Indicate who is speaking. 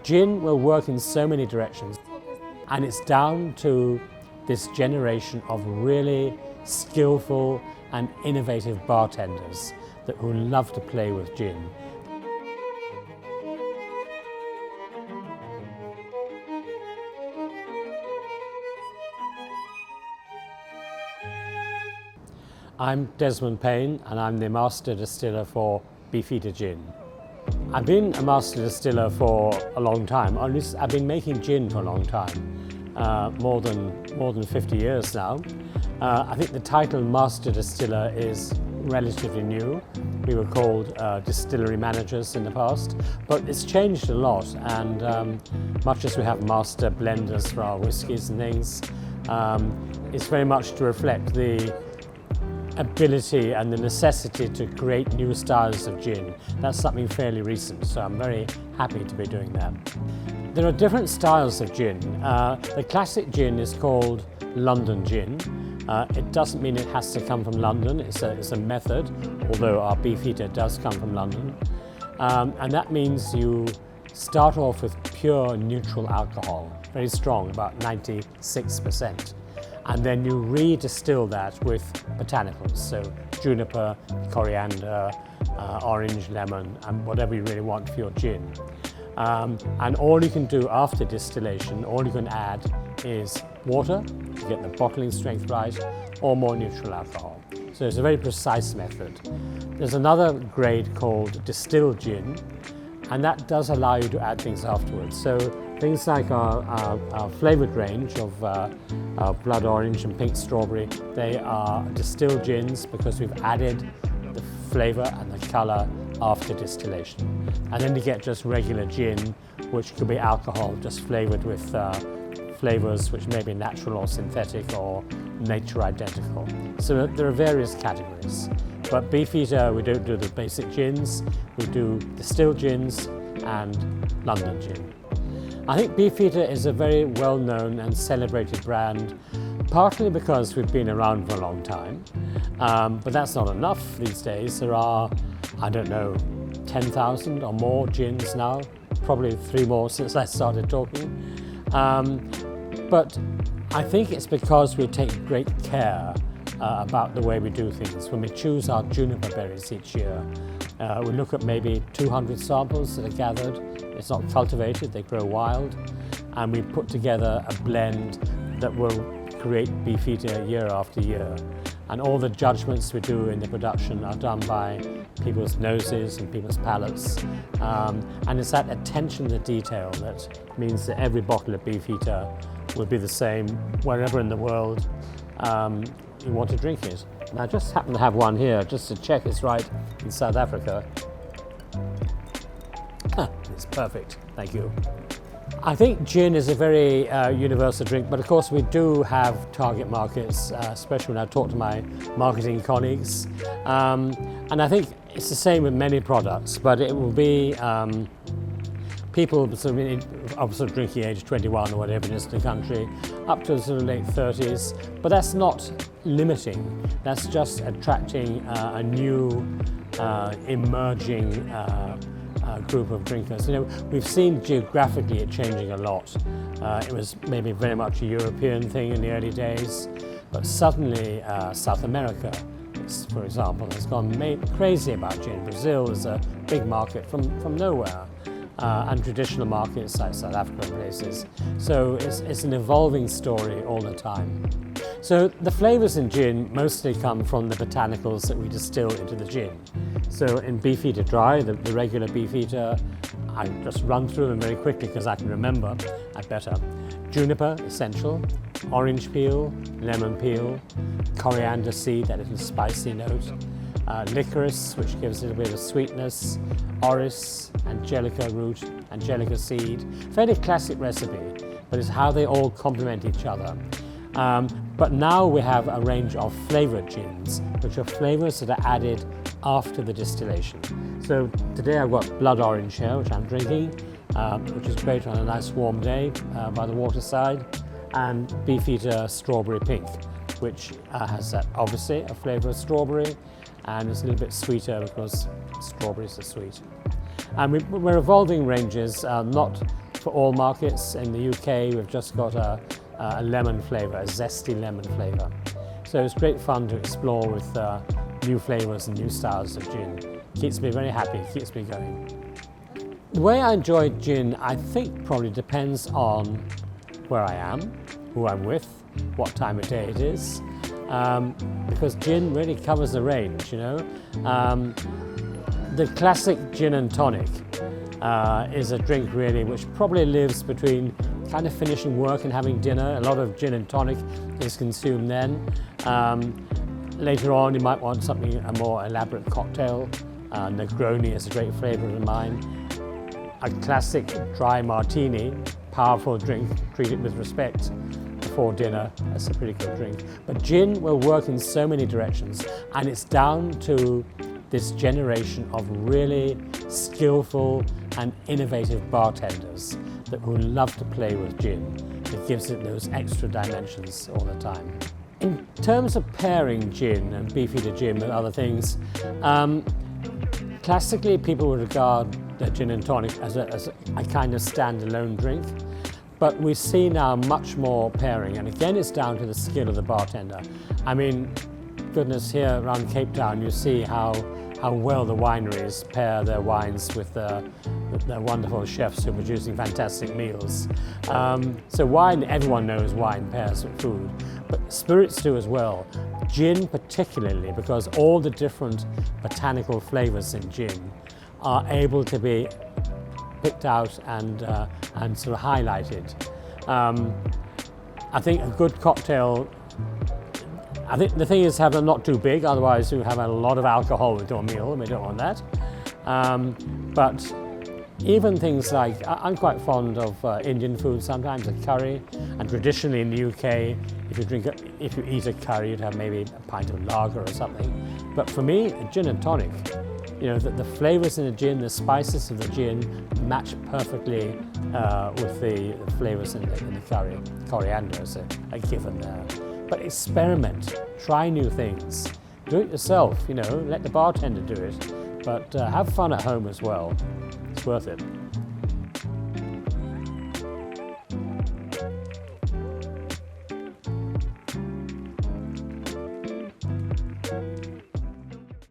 Speaker 1: Gin will work in so many directions, and it's down to this generation of really skillful and innovative bartenders who love to play with gin. I'm Desmond Payne, and I'm the Master Distiller for Beefeater Gin. I've been a Master Distiller for a long time. I've been making gin for a long time, more than 50 years now. I think the title Master Distiller is relatively new. We were called distillery managers in the past, but it's changed a lot, and much as we have master blenders for our whiskies and things, it's very much to reflect the ability and the necessity to create new styles of gin. That's something fairly recent, so I'm very happy to be doing that. There are different styles of gin. The classic gin is called London gin. It doesn't mean it has to come from London, it's a method, although our Beefeater does come from London. And that means you start off with pure neutral alcohol, very strong, about 96%. And then you re-distill that with botanicals, so juniper, coriander, orange, lemon, and whatever you really want for your gin. And all you can do after distillation, all you can add is water to get the bottling strength right, or more neutral alcohol. So it's a very precise method. There's another grade called distilled gin, and that does allow you to add things afterwards. So things like our flavoured range of blood orange and pink strawberry, they are distilled gins because we've added the flavour and the colour after distillation. And then you get just regular gin, which could be alcohol just flavoured with flavours which may be natural or synthetic or nature identical. So there are various categories. But Beefeater, we don't do the basic gins, we do distilled gins and London gin. I think Beefeater is a very well-known and celebrated brand, partly because we've been around for a long time, but that's not enough these days. There are, I don't know, 10,000 or more gins now, probably 3 more since I started talking. But I think it's because we take great care about the way we do things. When we choose our juniper berries each year, we look at maybe 200 samples that are gathered. It's not cultivated, they grow wild, and we put together a blend that will create Beefeater year after year. And all the judgments we do in the production are done by people's noses and people's palates. And it's that attention to detail that means that every bottle of Beefeater will be the same wherever in the world you want to drink it. And I just happen to have one here just to check it's right in South Africa. It's perfect, thank you. I think gin is a very universal drink, but of course we do have target markets, especially when I talk to my marketing colleagues. And I think it's the same with many products, but it will be people sort of drinking age 21 or whatever it is in the country, up to sort of late 30s, but that's not limiting. That's just attracting a new, emerging group of drinkers. You know, we've seen geographically it changing a lot. It was maybe very much a European thing in the early days, but suddenly South America, for example, has gone crazy about gin. Brazil is a big market from nowhere. And traditional markets like South Africa and places. So it's an evolving story all the time. So the flavours in gin mostly come from the botanicals that we distill into the gin. So in Beefeater Dry, the regular Beefeater, I just run through them very quickly because I can remember, I better. Juniper, essential, orange peel, lemon peel, coriander seed, that little spicy note, licorice, which gives a little bit of sweetness, orris, angelica root, angelica seed. Fairly classic recipe, but it's how they all complement each other. But now we have a range of flavoured gins, which are flavours that are added after the distillation. So today I've got blood orange here, which I'm drinking, which is great on a nice warm day by the waterside, and Beefeater strawberry pink, which has obviously a flavour of strawberry, and it's a little bit sweeter because strawberries are sweet. And we're evolving ranges, not for all markets. In the UK, we've just got a lemon flavour, a zesty lemon flavour. So it's great fun to explore with new flavours and new styles of gin. Keeps me very happy, keeps me going. The way I enjoy gin, I think probably depends on where I am, who I'm with, what time of day it is, because gin really covers the range, you know. The classic gin and tonic is a drink really which probably lives between kind of finishing work and having dinner. A lot of gin and tonic is consumed then. Later on you might want something, a more elaborate cocktail. Negroni is a great favourite of mine. A classic dry martini, powerful drink, treat it with respect before dinner, that's a pretty good drink. But gin will work in so many directions, and it's down to this generation of really skillful and innovative bartenders who love to play with gin. It gives it those extra dimensions all the time. In terms of pairing gin and Beefeater gin with other things, classically people would regard the gin and tonic as a kind of standalone drink, but we see now much more pairing, and again it's down to the skill of the bartender. I mean, goodness, here around Cape Town you see how well the wineries pair their wines with their wonderful chefs who are producing fantastic meals. So wine, everyone knows wine pairs with food, but spirits do as well. Gin particularly, because all the different botanical flavours in gin are able to be picked out and sort of highlighted. I think a good cocktail, I think the thing is have them not too big, otherwise you have a lot of alcohol with your meal and we don't want that. But even things like, I'm quite fond of Indian food sometimes, a curry, and traditionally in the UK, if you eat a curry, you'd have maybe a pint of lager or something. But for me, a gin and tonic, you know, the flavours in the gin, the spices of the gin match perfectly with the flavours in the curry. Coriander is a given there. But experiment, try new things. Do it yourself, you know, let the bartender do it. But have fun at home as well. It's worth it.